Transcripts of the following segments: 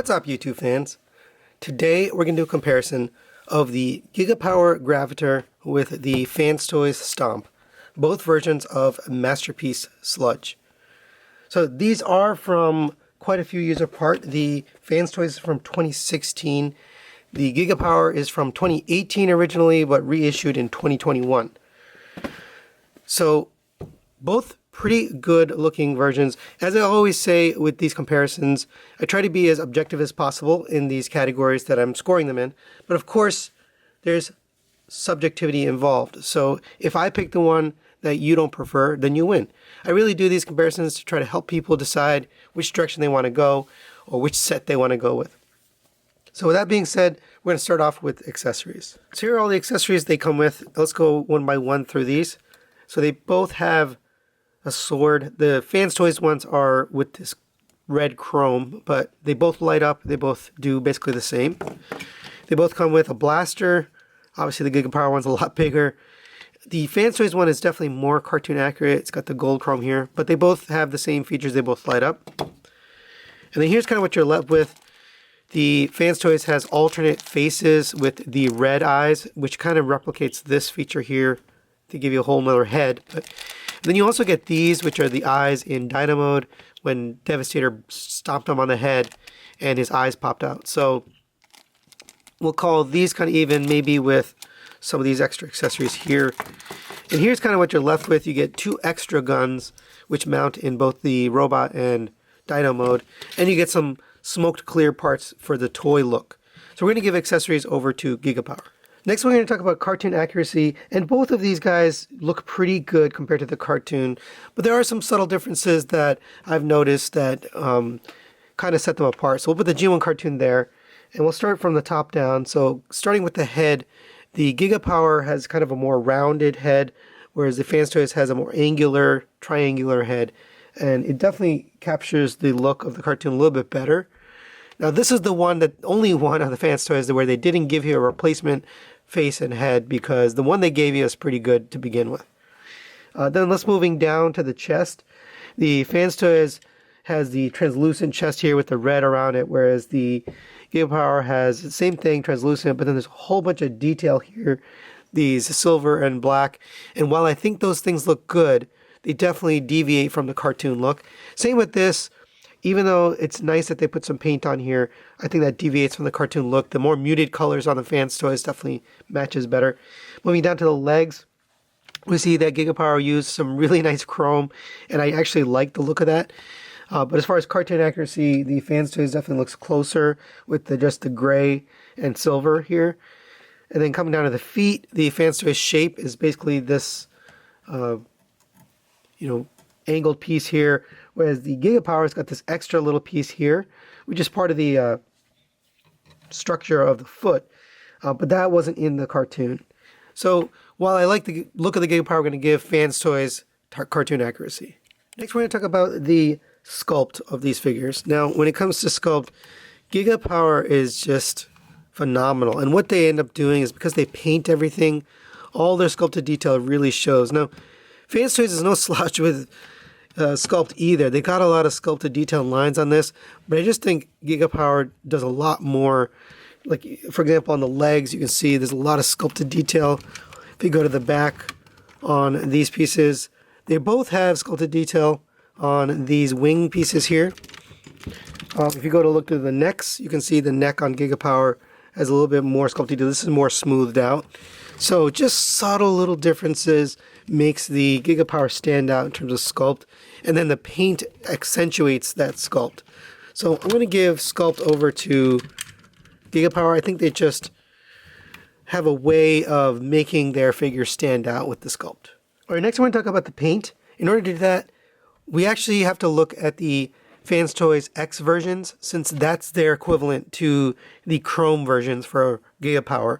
What's up, YouTube fans? Today we're going to do a comparison of the Gigapower Graviter with the FansToys Stomp, both versions of Masterpiece Sludge. So these are from quite a few years apart. The FansToys is from 2016. The Gigapower is from 2018 originally, but reissued in 2021. So both pretty good looking versions. As I always say with these comparisons, I try to be as objective as possible in these categories that I'm scoring them in. But of course, there's subjectivity involved. So if I pick the one that you don't prefer, then you win. I really do these comparisons to try to help people decide which direction they want to go or which set they want to go with. So with that being said, we're going to start off with accessories. So here are all the accessories they come with. Let's go one by one through these. So they both have a sword. The FansToys ones are with this red chrome, but they both light up. They both do basically the same. They both come with a blaster. Obviously the Gigapower one's a lot bigger. The FansToys one is definitely more cartoon accurate. It's got the gold chrome here, but they both have the same features. They both light up. And then here's kind of what you're left with. The FansToys has alternate faces with the red eyes, which kind of replicates this feature here to give you a whole nother head. But then you also get these, which are the eyes in Dyno mode when Devastator stomped him on the head and his eyes popped out. So we'll call these kind of even, maybe with some of these extra accessories here. And here's kind of what you're left with. You get two extra guns, which mount in both the robot and Dyno mode. And you get some smoked clear parts for the toy look. So we're going to give accessories over to Gigapower. Next, we're going to talk about cartoon accuracy, and both of these guys look pretty good compared to the cartoon, but there are some subtle differences that I've noticed that kind of set them apart. So we'll put the G1 cartoon there, and we'll start from the top down. So starting with the head, the Gigapower has kind of a more rounded head, whereas the FansToys has a more angular, triangular head, and it definitely captures the look of the cartoon a little bit better. Now this is the one that, only one of the FansToys where they didn't give you a replacement face and head, because the one they gave you is pretty good to begin with. Then let's moving down to the chest. The FansToys has the translucent chest here with the red around it, whereas the Gigapower has the same thing, translucent, but then there's a whole bunch of detail here, these silver and black. And while I think those things look good, they definitely deviate from the cartoon look. Same with this. Even though it's nice that they put some paint on here, I think that deviates from the cartoon look. The more muted colors on the FansToys definitely matches better. Moving down to the legs, we see that Gigapower used some really nice chrome, and I actually like the look of that. But as far as cartoon accuracy, the FansToys definitely looks closer with just the gray and silver here. And then coming down to the feet, the FansToys shape is basically this, angled piece here, whereas the Gigapower's got this extra little piece here, which is part of the structure of the foot, but that wasn't in the cartoon. So while I like the look of the Gigapower, we're going to give FansToys cartoon accuracy. Next, we're going to talk about the sculpt of these figures. Now, when it comes to sculpt, Gigapower is just phenomenal, and what they end up doing is, because they paint everything, all their sculpted detail really shows. Now, FansToys is no slouch with Sculpt either. They got a lot of sculpted detail lines on this, but I just think Gigapower does a lot more. Like, for example, on the legs, you can see there's a lot of sculpted detail. If you go to the back on these pieces, they both have sculpted detail on these wing pieces here. If you go to look to the necks, you can see the neck on Gigapower has a little bit more sculpted detail. This is more smoothed out. So just subtle little differences makes the Gigapower stand out in terms of sculpt, and then the paint accentuates that sculpt. So I'm going to give sculpt over to Gigapower. I think they just have a way of making their figure stand out with the sculpt. All right, next I want to talk about the paint. In order to do that, we actually have to look at the FansToys X versions, since that's their equivalent to the Chrome versions for Gigapower.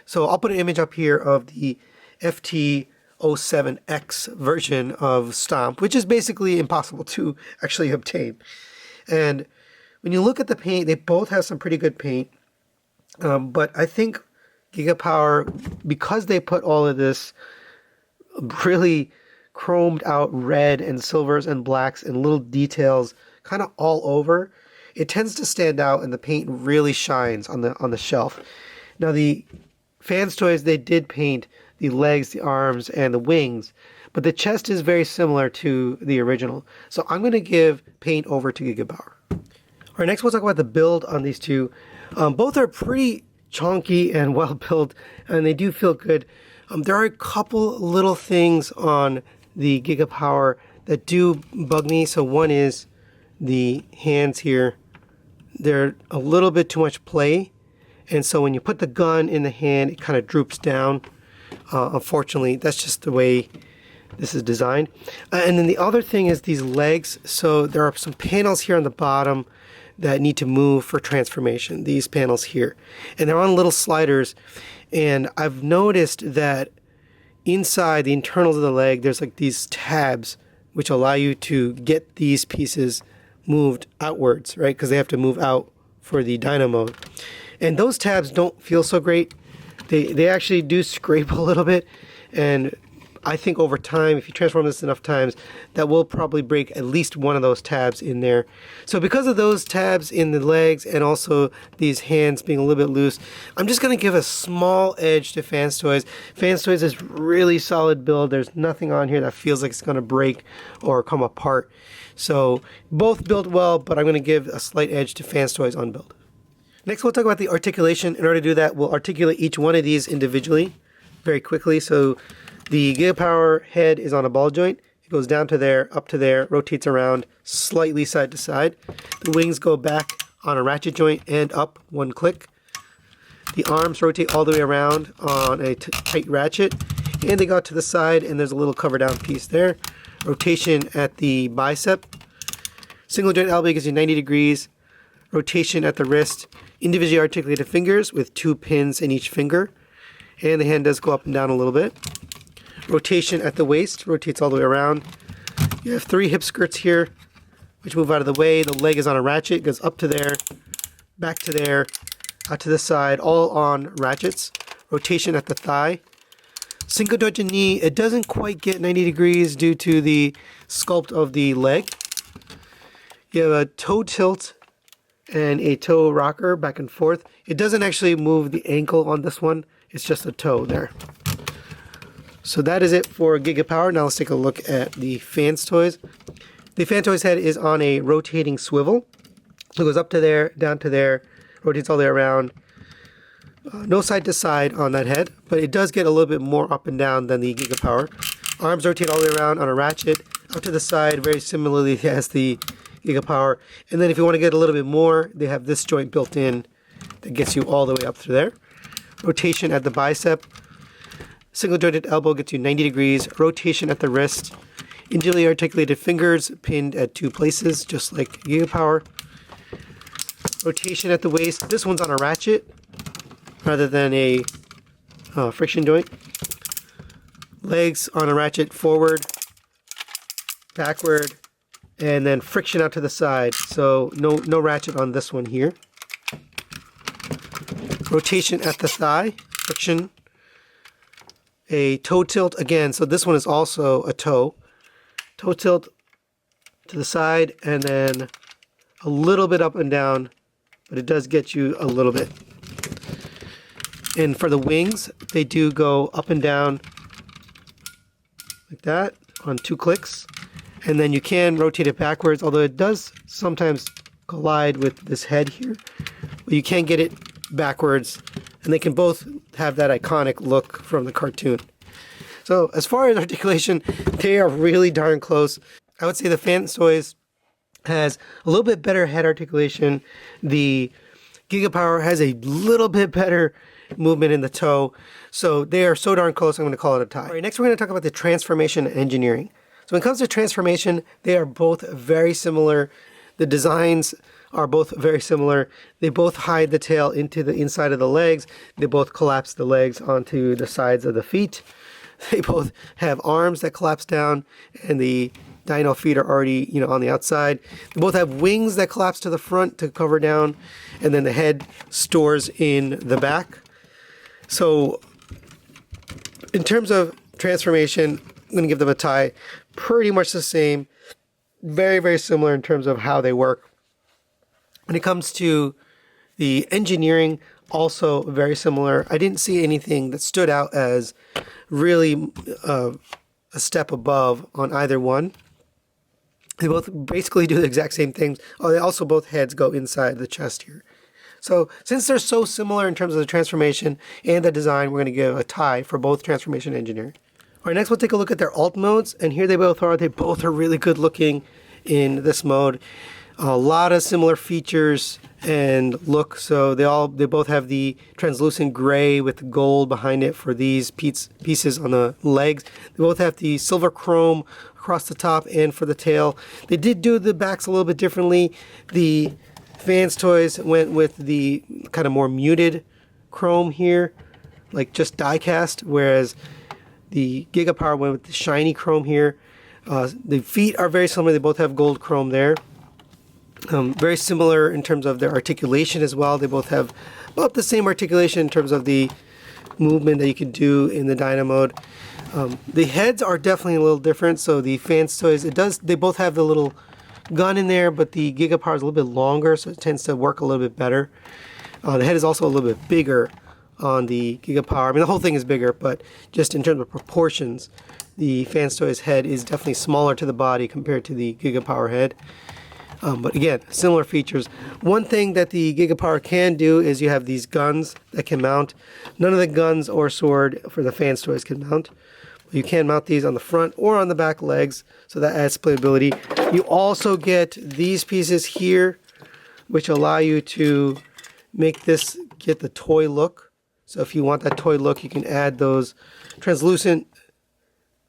So I'll put an image up here of the FT-07X version of Stomp, which is basically impossible to actually obtain. And when you look at the paint, they both have some pretty good paint. But I think Gigapower, because they put all of this really chromed out red and silvers and blacks and little details kind of all over, it tends to stand out and the paint really shines on the shelf. Now the FansToys, they did paint the legs, the arms, and the wings, but the chest is very similar to the original. So I'm going to give paint over to Gigapower. All right, next we'll talk about the build on these two. Both are pretty chunky and well built, and they do feel good. There are a couple little things on the Gigapower that do bug me. So one is the hands here. They're a little bit too much play, and so when you put the gun in the hand, it kind of droops down. Unfortunately, that's just the way this is designed. And then the other thing is these legs. So there are some panels here on the bottom that need to move for transformation, these panels here. And they're on little sliders. And I've noticed that inside the internals of the leg, there's like these tabs which allow you to get these pieces moved outwards, right? Because they have to move out for the dyno mode. And those tabs don't feel so great. They actually do scrape a little bit, and I think over time, if you transform this enough times, that will probably break at least one of those tabs in there. So because of those tabs in the legs and also these hands being a little bit loose, I'm just going to give a small edge to FansToys. FansToys is really solid build. There's nothing on here that feels like it's going to break or come apart. So both build well, but I'm going to give a slight edge to FansToys on build. Next, we'll talk about the articulation. In order to do that, we'll articulate each one of these individually very quickly. So the Gigapower head is on a ball joint. It goes down to there, up to there, rotates around slightly side to side. The wings go back on a ratchet joint and up one click. The arms rotate all the way around on a tight ratchet, and they go out to the side, and there's a little cover down piece there. Rotation at the bicep. Single joint elbow gives you 90 degrees. Rotation at the wrist. Individually articulated fingers with 2 pins in each finger. And the hand does go up and down a little bit. Rotation at the waist, rotates all the way around. You have 3 hip skirts here, which move out of the way. The leg is on a ratchet, goes up to there, back to there, out to the side, all on ratchets. Rotation at the thigh. Single jointed knee, it doesn't quite get 90 degrees due to the sculpt of the leg. You have a toe tilt and a toe rocker back and forth. It doesn't actually move the ankle on this one. It's just a toe there. So that is it for Gigapower. Now let's take a look at the FansToys. The FansToys head is on a rotating swivel. So it goes up to there, down to there, rotates all the way around. No side to side on that head, but it does get a little bit more up and down than the Gigapower. Arms rotate all the way around on a ratchet, out to the side, very similarly as the Gigapower. And then if you want to get a little bit more, they have this joint built in that gets you all the way up through there. Rotation at the bicep. Single jointed elbow gets you 90 degrees. Rotation at the wrist. Individually articulated fingers pinned at 2 places, just like Gigapower. Rotation at the waist. This one's on a ratchet rather than a friction joint. Legs on a ratchet forward, backward, and then friction out to the side. So no ratchet on this one here. Rotation at the thigh, friction. A toe tilt again, so this one is also a toe. Toe tilt to the side and then a little bit up and down, but it does get you a little bit. And for the wings, they do go up and down like that on 2 clicks. And then you can rotate it backwards, although it does sometimes collide with this head here. But you can get it backwards, and they can both have that iconic look from the cartoon. So as far as articulation, they are really darn close. I would say the FansToys has a little bit better head articulation. The Gigapower has a little bit better movement in the toe. So they are so darn close, I'm going to call it a tie. All right, next we're going to talk about the transformation engineering. So when it comes to transformation, they are both very similar. The designs are both very similar. They both hide the tail into the inside of the legs. They both collapse the legs onto the sides of the feet. They both have arms that collapse down, and the dyno feet are already, on the outside. They both have wings that collapse to the front to cover down, and then the head stores in the back. So in terms of transformation, I'm going to give them a tie. Pretty much the same. Very, very similar in terms of how they work. When it comes to the engineering, also very similar. I didn't see anything that stood out as really a step above on either one. They both basically do the exact same things. Oh, they also both heads go inside the chest here. So since they're so similar in terms of the transformation and the design, we're going to give a tie for both transformation and engineering. All right, next we'll take a look at their alt modes, and here they both are. They both are really good looking in this mode. A lot of similar features and look. So they both have the translucent gray with gold behind it for these pieces on the legs. They both have the silver chrome across the top and for the tail. They did do the backs a little bit differently. The FansToys went with the kind of more muted chrome here, like just die cast, whereas the Gigapower went with the shiny chrome here. The feet are very similar. They both have gold chrome there. Very similar in terms of their articulation as well. They both have about the same articulation in terms of the movement that you can do in the dyno mode. The heads are definitely a little different. So the FansToys, they both have the little gun in there, but the Gigapower is a little bit longer, so it tends to work a little bit better. The head is also a little bit bigger on the Gigapower. I mean, the whole thing is bigger, but just in terms of proportions, the FansToys head is definitely smaller to the body compared to the Gigapower head. But again, similar features. One thing that the Gigapower can do is you have these guns that can mount. None of the guns or sword for the FansToys can mount. You can mount these on the front or on the back legs, so that adds playability. You also get these pieces here, which allow you to make this get the toy look. So if you want that toy look, you can add those translucent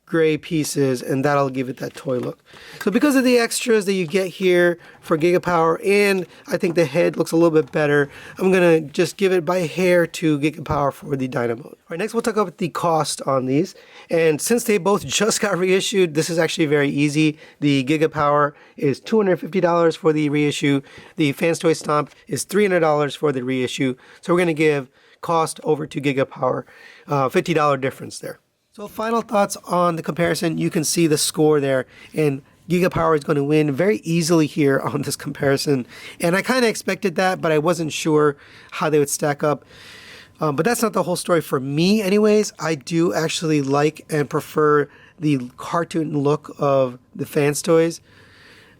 gray pieces, and that'll give it that toy look. So because of the extras that you get here for Gigapower, and I think the head looks a little bit better, I'm gonna just give it by hair to Gigapower for the dyno mode. All right, next we'll talk about the cost on these. And since they both just got reissued, this is actually very easy. The Gigapower is $250 for the reissue. The FansToys Stomp is $300 for the reissue. So we're gonna give cost over to Gigapower, $50 difference there. So final thoughts on the comparison. You can see the score there, and Gigapower is going to win very easily here on this comparison. And I kind of expected that, but I wasn't sure how they would stack up. But that's not the whole story for me anyways. I do actually like and prefer the cartoon look of the FansToys.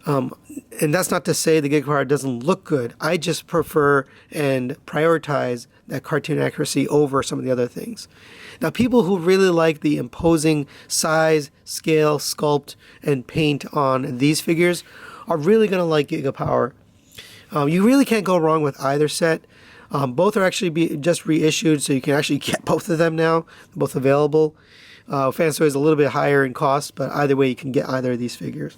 And that's not to say the Gigapower doesn't look good. I just prefer and prioritize that cartoon accuracy over some of the other things. Now, people who really like the imposing size, scale, sculpt, and paint on these figures are really going to like Gigapower. You really can't go wrong with either set. Both are actually just reissued, so you can actually get both of them now. They're both available. FansToys is a little bit higher in cost, but either way, you can get either of these figures.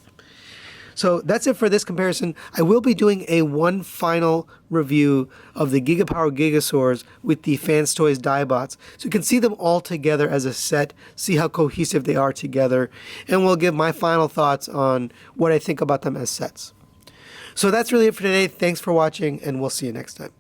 So that's it for this comparison. I will be doing one final review of the Gigapower Gigasaurs with the FansToys Diebots, so you can see them all together as a set, see how cohesive they are together, and we'll give my final thoughts on what I think about them as sets. So that's really it for today. Thanks for watching, and we'll see you next time.